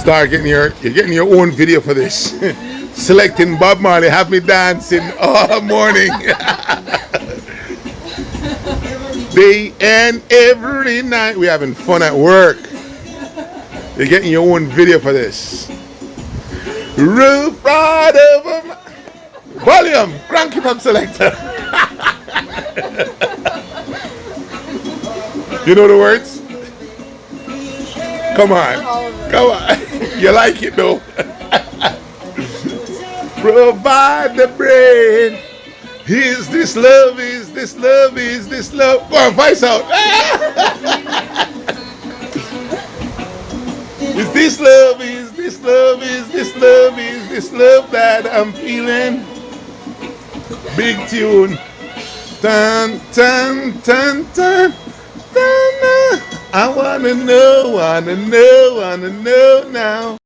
You're getting your own video for this. Selecting Bob Marley, have me dancing all morning. Day and every night. We're having fun at work. You're getting your own video for this. Roof right over my... Volume! Crank it up, selector. You know the words? Come on. Come on. You like it though? Provide the bread. Is this love? Is this love? Is this love? Go on, voice out. Is this love? Is this love? Is this love? Is this love that I'm feeling? Big tune. Dun, dun, dun, dun, dun, dun. I wanna know now.